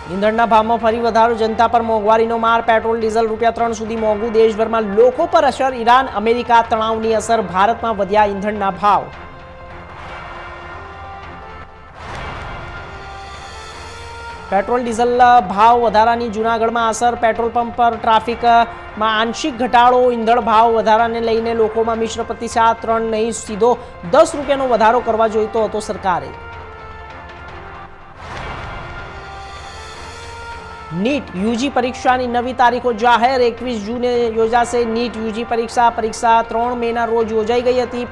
ઈંધણના ભાવમાં ફરી વધારો, જનતા પર મોંઘવારીનો માર, પેટ્રોલ ડીઝલ ₹3 સુધી મોંઘું, દેશભરમાં લોકો પર અસર, ઈરાન અમેરિકા તણાવની અસર, ભારતમાં વધ્યા ઈંધણના ભાવ। પેટ્રોલ ડીઝલ ભાવ વધારાની જૂનાગઢમાં અસર, પેટ્રોલ પંપ પર ટ્રાફિકમાં આંશિક ઘટાડો, ઈંધણ ભાવ વધારાને લઈને લોકોમાં મિશ્ર પ્રતિસાદ, 3 નહીં સીધો ₹10નો વધારો કરવા જોઈતો હતો સરકારે। નીટ યુજી પરીક્ષાની નવી તારીખો જાહેર, 21 જૂને યોજાશે નીટ યુજી પરીક્ષા। 3 મેના રોજ યોજાઈ ગઈ હતી,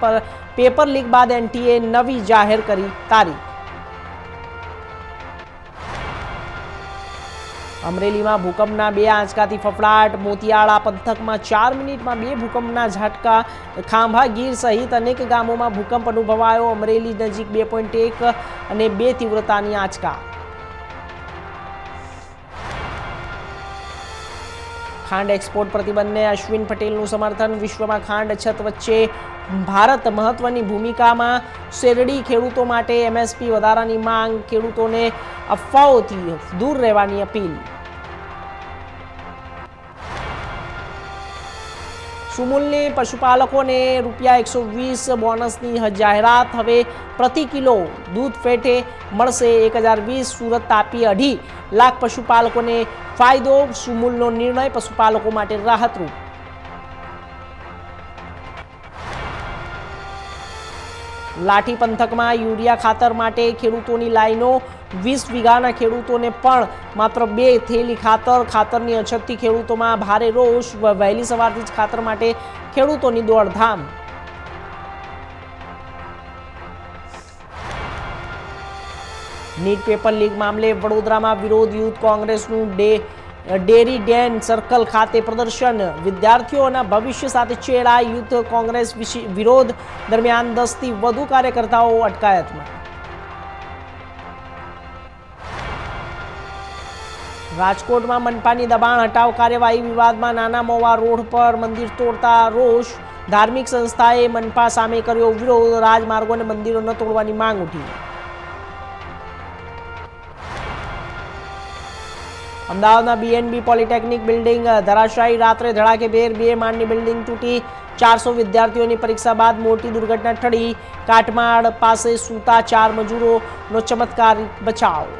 પેપર લીક બાદ એનટીએ નવી જાહેર કરી તારીખ। અમરેલીમાં ભૂકંપના 2 આંચકાથી ફફડાટ, મોતિયાળા પંથકમાં 4 મિનિટમાં 2 ભૂકંપના ઝાટકા, ખાંભા ગીર સહિત અનેક ગામોમાં ભૂકંપ અનુભવાયો। અમરેલી નજીક 2.1 અને 2 તીવ્રતાની આંચકા। ખાંડ એક્સપોર્ટ પ્રતિબંધને અશ્વિન પટેલનું સમર્થન, વિશ્વમાં ખાંડ અછત વચ્ચે ભારત મહત્વની ભૂમિકામાં, શેરડી ખેડૂતો માટે એમએસપી વધારાની માંગ, ખેડૂતોને અફવાઓથી દૂર રહેવાની અપીલ। સુમુલની પશુપાલકોને ₹120 બોનસની જાહેરાત, હવે પ્રતિ કિલો દૂધ ફેટે મળશે 1020। સુરત તાપી 2.5 લાખ પશુપાલકોને ફાયદો, સુમુલનો નિર્ણય પશુપાલકો માટે રાહતરૂપ। લાઠી પંથકમાં યુરિયા ખાતર માટે ખેડૂતોની લાઈનો, 20 વીઘાના ખેડૂતોને પણ માત્ર 2 થેલી ખાતરની અછતથી ખેડૂતોમાં ભારે રોષ, વહેલી સવારથી જ ખાતર માટે ખેડૂતોની દોડધામ। નીટ પેપર લીક મામલે વડોદરામાં વિરોધ, યુથ કોંગ્રેસનું ડેરી ડેન સર્કલ ખાતે પ્રદર્શન, વિદ્યાર્થીઓના ભવિષ્ય સાથે ચેડા, યુથ કોંગ્રેસ વિરોધ દરમિયાન 10થી વધુ કાર્યકર્તાઓ અટકાયતમાં। રાજકોટમાં મનપાની દબાણ હટાવ કાર્યવાહી વિવાદમાં નાના મોવા રોડ પર મંદિર તોડતા રોષ, ધાર્મિક સંસ્થાએ મનપા સામે કર્યો વિરોધ, રાજમાર્ગોને મંદિરો ન તોડવાની માંગ ઉઠી। અમદાવાદમાં બીએનબી પોલિટેકનિક બિલ્ડિંગ ધરાશાયી, રાત્રે ધડાકેભેર 2 માળની બિલ્ડિંગ તૂટી, 400 વિદ્યાર્થીઓની પરીક્ષા બાદ મોટી દુર્ઘટના ટળી, કાટમાળ પાસે સૂતા 4 મજૂરોનો ચમત્કારિક બચાવ।